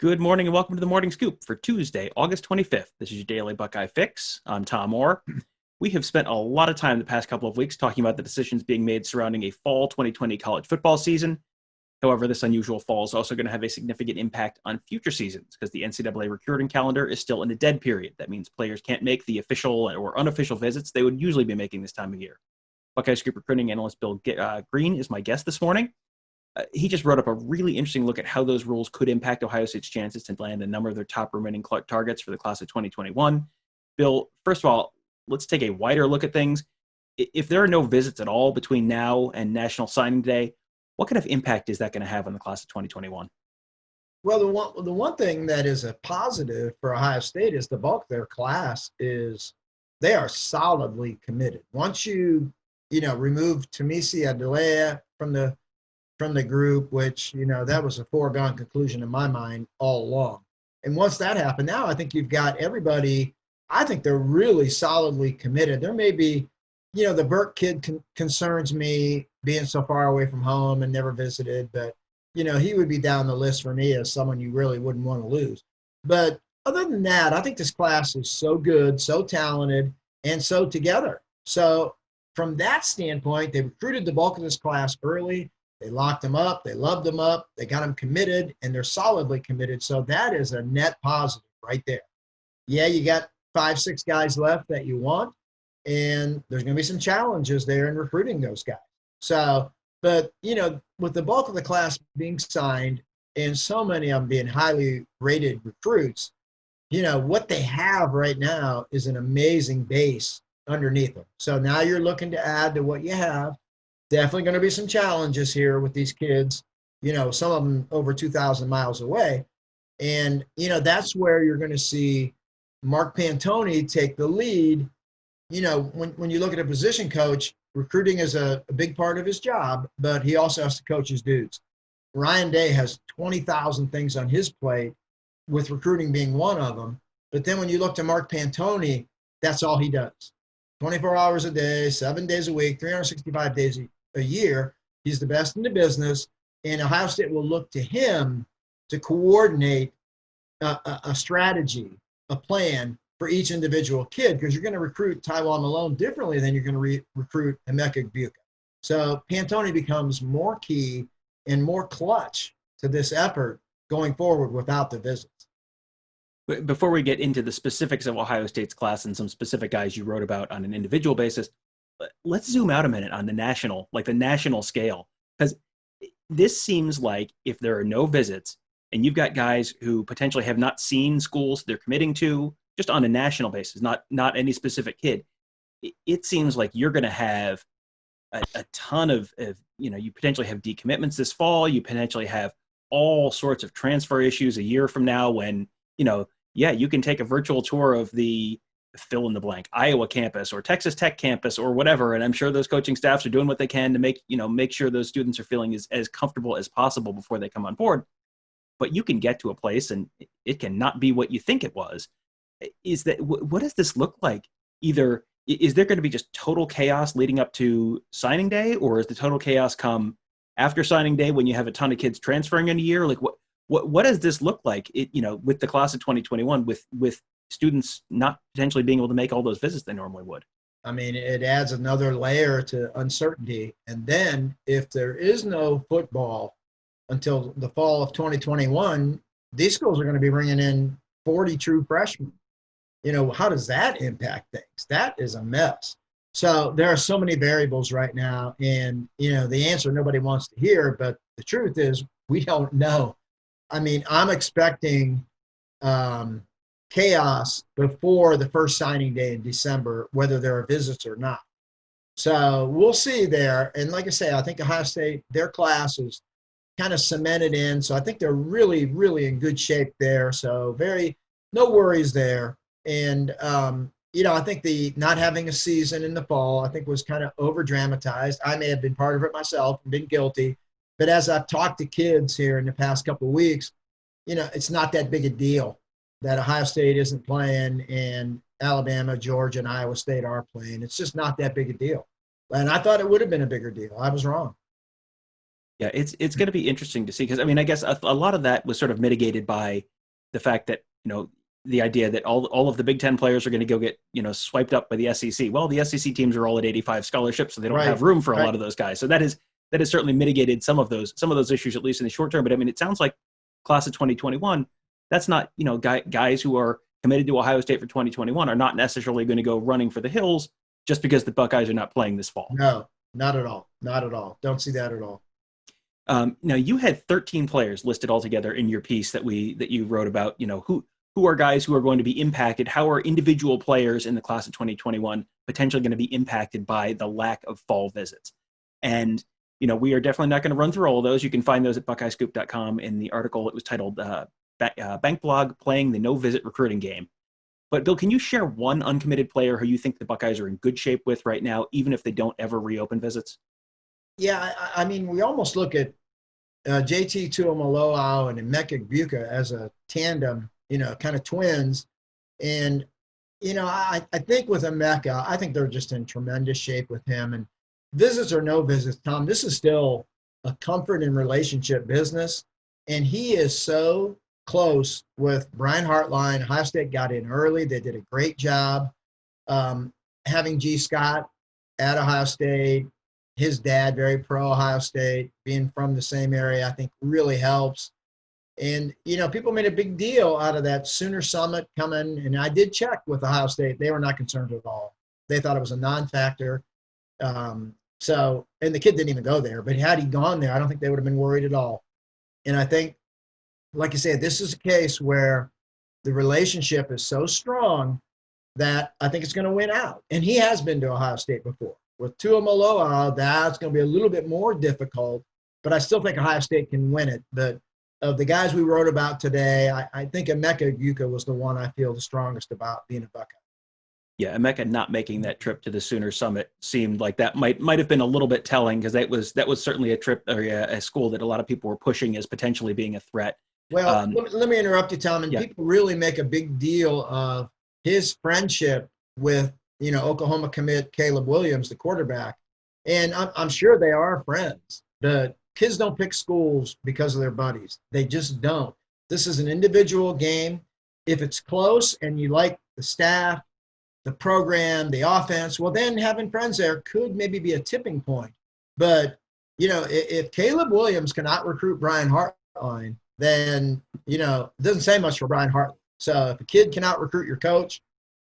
Good morning and welcome to the Morning Scoop for Tuesday, August 25th. This is your daily Buckeye fix. I'm Tom Orr. We have spent a lot of time the past couple of weeks talking about the decisions being made surrounding a fall 2020 college football season. However, this unusual fall is also going to have a significant impact on future seasons because the NCAA recruiting calendar is still in a dead period. That means players can't make the official or unofficial visits they would usually be making this time of year. Buckeye Scoop recruiting analyst Bill Greene is my guest this morning. He just wrote up a really interesting look at how those rules could impact Ohio State's chances to land a number of their top remaining targets for the class of 2021. Bill, first of all, let's take a wider look at things. If there are no visits at all between now and National Signing Day, what kind of impact is that going to have on the class of 2021? Well, the one thing that is a positive for Ohio State is the bulk of their class is they are solidly committed. Once you remove Tamisi Adelea from the group, which that was a foregone conclusion in my mind all along. And once that happened, now I think you've got everybody. I think they're really solidly committed. There may be, the Burke kid concerns me being so far away from home and never visited, but he would be down the list for me as someone you really wouldn't want to lose. But other than that, I think this class is so good, so talented, and so together. So from that standpoint, they recruited the bulk of this class early. They locked them up. They loved them up. They got them committed, and they're solidly committed. So that is a net positive right there. Yeah, you got 5, 6 guys left that you want, and there's going to be some challenges there in recruiting those guys. So, but, with the bulk of the class being signed and so many of them being highly rated recruits, what they have right now is an amazing base underneath them. So now you're looking to add to what you have. Definitely going to be some challenges here with these kids, some of them over 2,000 miles away. And, that's where you're going to see Mark Pantoni take the lead. When you look at a position coach, recruiting is a big part of his job, but he also has to coach his dudes. Ryan Day has 20,000 things on his plate, with recruiting being one of them. But then when you look to Mark Pantoni, that's all he does. 24 hours a day, 7 days a week, 365 days a year. He's the best in the business, and Ohio State will look to him to coordinate a strategy, a plan for each individual kid, because you're going to recruit Taiwan Malone differently than you're going to recruit Emeka Egbuka. So Pantoni becomes more key and more clutch to this effort going forward without the visits. Before we get into the specifics of Ohio State's class and some specific guys you wrote about on an individual basis, let's zoom out a minute on the national scale, because this seems like if there are no visits and you've got guys who potentially have not seen schools they're committing to just on a national basis, not any specific kid, it seems like you're going to have a ton of you potentially have decommitments this fall. You potentially have all sorts of transfer issues a year from now when, you can take a virtual tour of the fill in the blank Iowa campus or Texas Tech campus or whatever, and I'm sure those coaching staffs are doing what they can to make sure those students are feeling as comfortable as possible before they come on board. But you can get to a place and it cannot be what you think it was. What does this look like? Either is there going to be just total chaos leading up to signing day, or is the total chaos come after signing day when you have a ton of kids transferring in a year? Like what does this look like? With the class of 2021, with students not potentially being able to make all those visits they normally would. I mean, it adds another layer to uncertainty. And then if there is no football until the fall of 2021, these schools are going to be bringing in 40 true freshmen. How does that impact things? That is a mess. So there are so many variables right now. And, the answer nobody wants to hear, but the truth is we don't know. I mean, I'm expecting chaos before the first signing day in December, whether there are visits or not. So we'll see there. And like I say, I think Ohio State, their class is kind of cemented in. So I think they're really, really in good shape there. So no worries there. And, I think the not having a season in the fall, I think was kind of over dramatized. I may have been part of it myself and been guilty. But as I've talked to kids here in the past couple of weeks, it's not that big a deal that Ohio State isn't playing and Alabama, Georgia, and Iowa State are playing. It's just not that big a deal. And I thought it would have been a bigger deal. I was wrong. Yeah, it's going to be interesting to see because I mean, I guess a lot of that was sort of mitigated by the fact that the idea that all of the Big Ten players are going to go get swiped up by the SEC. Well, the SEC teams are all at 85 scholarships, so they don't have Right, room for a right. lot of those guys. So that has certainly mitigated some of those issues at least in the short term. But I mean, it sounds like class of 2021. That's not guys who are committed to Ohio State for 2021 are not necessarily going to go running for the hills just because the Buckeyes are not playing this fall. No, not at all. Not at all. Don't see that at all. Now you had 13 players listed altogether in your piece that you wrote about. Who are guys who are going to be impacted? How are individual players in the class of 2021 potentially going to be impacted by the lack of fall visits? And we are definitely not going to run through all of those. You can find those at BuckeyeScoop.com in the article. It was titled "Bank Blog Playing the No Visit Recruiting Game." But Bill, can you share one uncommitted player who you think the Buckeyes are in good shape with right now, even if they don't ever reopen visits? Yeah, I mean, we almost look at JT Tuimoloau and Emeka Egbuka as a tandem, kind of twins. And, I think with Emeka, I think they're just in tremendous shape with him. And visits or no visits, Tom, this is still a comfort and relationship business. And he is so close with Brian Hartline. Ohio State got in early. They did a great job. Having G. Scott at Ohio State, his dad, very pro Ohio State, being from the same area, I think really helps. And, people made a big deal out of that Sooner Summit coming. And I did check with Ohio State. They were not concerned at all. They thought it was a non-factor. And the kid didn't even go there. But had he gone there, I don't think they would have been worried at all. And I think, like you said, this is a case where the relationship is so strong that I think it's going to win out. And he has been to Ohio State before. With Tuimoloau, that's going to be a little bit more difficult, but I still think Ohio State can win it. But of the guys we wrote about today, I think Emeka Egbuka was the one I feel the strongest about being a Buckeye. Yeah, Emeka not making that trip to the Sooner Summit seemed like that might have been a little bit telling because that was certainly a trip or a school that a lot of people were pushing as potentially being a threat. Well, let me interrupt you, Tom. And Yeah, people really make a big deal of his friendship with Oklahoma commit Caleb Williams, the quarterback. And I'm sure they are friends. The kids don't pick schools because of their buddies. They just don't. This is an individual game. If it's close and you like the staff, the program, the offense, well, then having friends there could maybe be a tipping point. But, if Caleb Williams cannot recruit Brian Hartline, then, it doesn't say much for Brian Hartline. So if a kid cannot recruit your coach,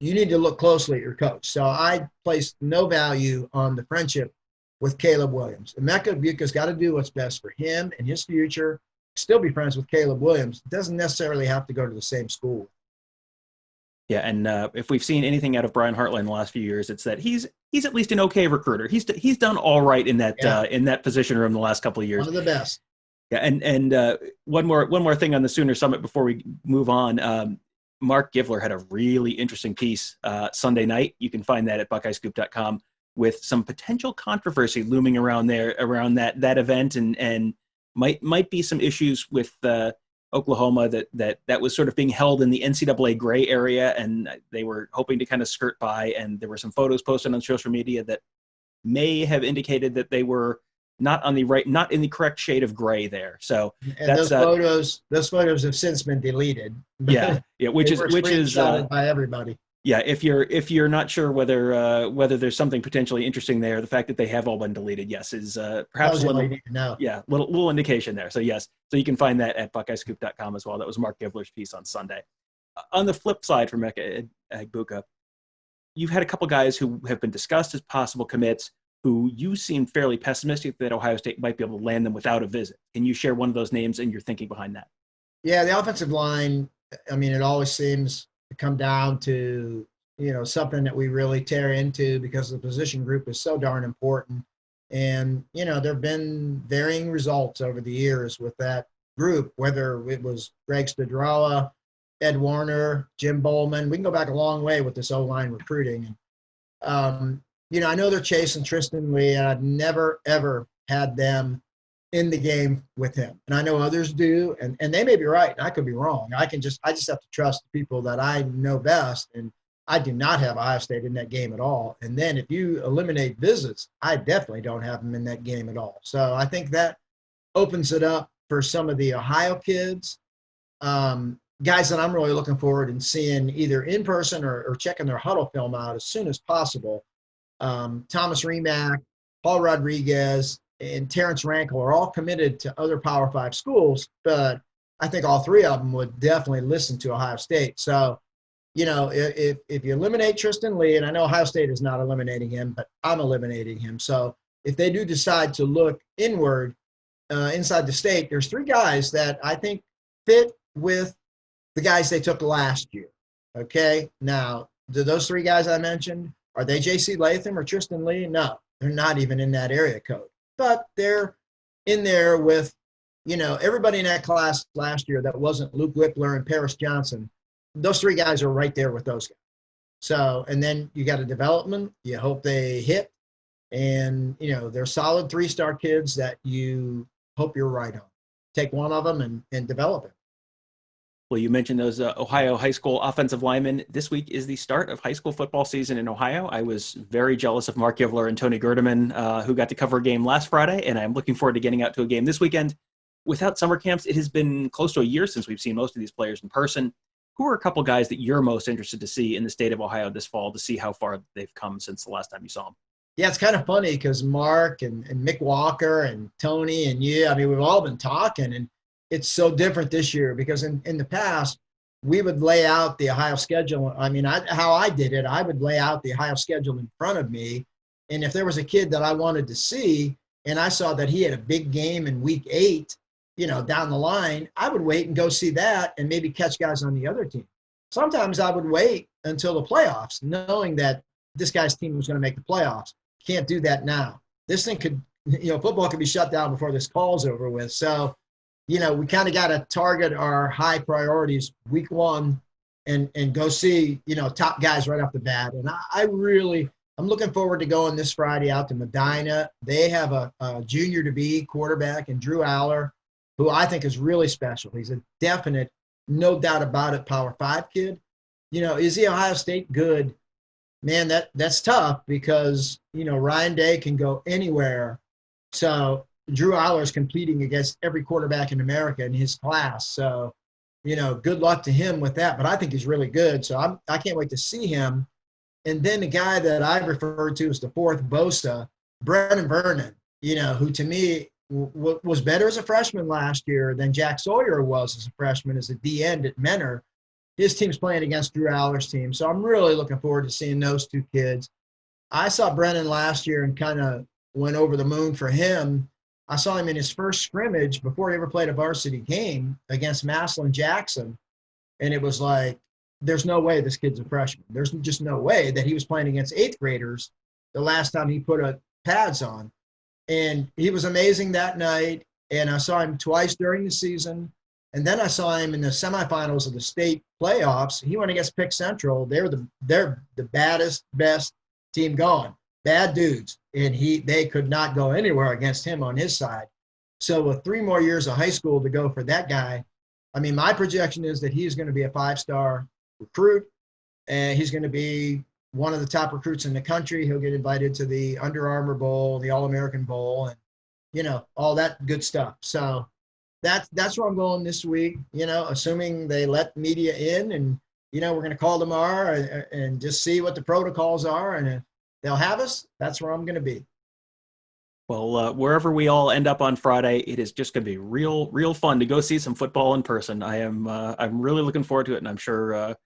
you need to look closely at your coach. So I place no value on the friendship with Caleb Williams. Emeka Egbuka's got to do what's best for him and his future. Still be friends with Caleb Williams. Doesn't necessarily have to go to the same school. yeah, and if we've seen anything out of Brian Hartline in the last few years, it's that he's at least an okay recruiter. He's done all right in that position room the last couple of years. One of the best. Yeah, and one more thing on the Sooner Summit before we move on. Mark Givler had a really interesting piece Sunday night. You can find that at BuckeyeScoop.com with some potential controversy looming around that event, and might be some issues with Oklahoma that was sort of being held in the NCAA gray area, and they were hoping to kind of skirt by. And there were some photos posted on social media that may have indicated that they were not in the correct shade of gray there. So and those photos have since been deleted. Yeah, which is by everybody. Yeah, if you're not sure whether there's something potentially interesting there, the fact that they have all been deleted, yes, is perhaps a little indication there. So yes, so you can find that at BuckeyeScoop.com as well. That was Mark Givler's piece on Sunday. On the flip side for Emeka Egbuka, you've had a couple guys who have been discussed as possible commits who you seem fairly pessimistic that Ohio State might be able to land them without a visit. Can you share one of those names and your thinking behind that? Yeah, the offensive line, I mean, it always seems to come down to, something that we really tear into because the position group is so darn important. And, there have been varying results over the years with that group, whether it was Greg Studrawa, Ed Warner, Jim Bowman. We can go back a long way with this O-line recruiting. I know they're chasing Tristan Lee, and I've never, ever had them in the game with him. And I know others do, and they may be right, and I could be wrong. I just have to trust the people that I know best, and I do not have Ohio State in that game at all. And then if you eliminate visits, I definitely don't have them in that game at all. So I think that opens it up for some of the Ohio kids. Guys that I'm really looking forward and seeing either in person or checking their huddle film out as soon as possible. Thomas Remack, Paul Rodriguez, and Terrence Rankle are all committed to other Power Five schools, but I think all three of them would definitely listen to Ohio State. So, if you eliminate Tristan Lee, and I know Ohio State is not eliminating him, but I'm eliminating him. So if they do decide to look inward inside the state, there's three guys that I think fit with the guys they took last year. Okay. Now, do those three guys I mentioned, are they J.C. Latham or Tristan Lee? No, they're not even in that area code. But they're in there with, everybody in that class last year that wasn't Luke Whippler and Paris Johnson. Those three guys are right there with those guys. So, and then you got a development. You hope they hit. And, they're solid 3-star kids that you hope you're right on. Take one of them and develop it. Well, you mentioned those Ohio high school offensive linemen. This week is the start of high school football season in Ohio. I was very jealous of Mark Yivler and Tony Gerdeman, who got to cover a game last Friday, and I'm looking forward to getting out to a game this weekend. Without summer camps, it has been close to a year since we've seen most of these players in person. Who are a couple guys that you're most interested to see in the state of Ohio this fall to see how far they've come since the last time you saw them? Yeah, it's kind of funny because Mark and Mick Walker and Tony and you, we've all been talking, and it's so different this year because in the past, we would lay out the Ohio schedule. How I did it, I would lay out the Ohio schedule in front of me. And if there was a kid that I wanted to see and I saw that he had a big game in week 8, down the line, I would wait and go see that and maybe catch guys on the other team. Sometimes I would wait until the playoffs, knowing that this guy's team was going to make the playoffs. Can't do that now. This thing could, football could be shut down before this call's over with. So, we kind of got to target our high priorities week 1 and go see, top guys right off the bat. And I'm looking forward to going this Friday out to Medina. They have a junior to be quarterback and Drew Aller, who I think is really special. He's a definite, no doubt about it, Power 5 kid. Is he Ohio State good? Man, that's tough because, Ryan Day can go anywhere. So Drew Aller is competing against every quarterback in America in his class. So, good luck to him with that. But I think he's really good. So I can't wait to see him. And then the guy that I referred to as the fourth Bosa, Brennan Vernon, who to me was better as a freshman last year than Jack Sawyer was as a freshman as a D end at Menor. His team's playing against Drew Aller's team. So I'm really looking forward to seeing those two kids. I saw Brennan last year and kind of went over the moon for him. I saw him in his first scrimmage before he ever played a varsity game against Massillon Jackson. And it was like, there's no way this kid's a freshman. There's just no way that he was playing against 8th graders the last time he put pads on. And he was amazing that night. And I saw him twice during the season. And then I saw him in the semifinals of the state playoffs. He went against Pick Central. They're the baddest, best team going. Bad dudes. And they could not go anywhere against him on his side. So with 3 more years of high school to go for that guy, my projection is that he's going to be a 5-star recruit, and he's going to be one of the top recruits in the country. He'll get invited to the Under Armour Bowl, the All-American Bowl, and, all that good stuff. So that's where I'm going this week, assuming they let media in, and, we're going to call tomorrow and just see what the protocols are. And if they'll have us, that's where I'm going to be. Well, wherever we all end up on Friday, it is just going to be real fun to go see some football in person. I'm really looking forward to it, and I'm sure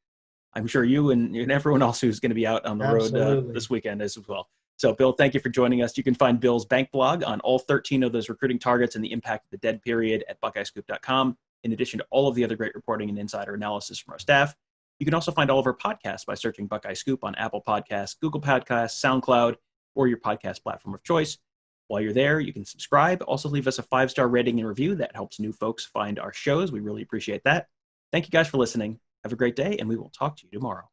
you and everyone else who's going to be out on the road this weekend as well. So, Bill, thank you for joining us. You can find Bill's bank blog on all 13 of those recruiting targets and the impact of the dead period at BuckeyeScoop.com, in addition to all of the other great reporting and insider analysis from our staff. You can also find all of our podcasts by searching Buckeye Scoop on Apple Podcasts, Google Podcasts, SoundCloud, or your podcast platform of choice. While you're there, you can subscribe. Also, leave us a 5-star rating and review. That helps new folks find our shows. We really appreciate that. Thank you guys for listening. Have a great day, and we will talk to you tomorrow.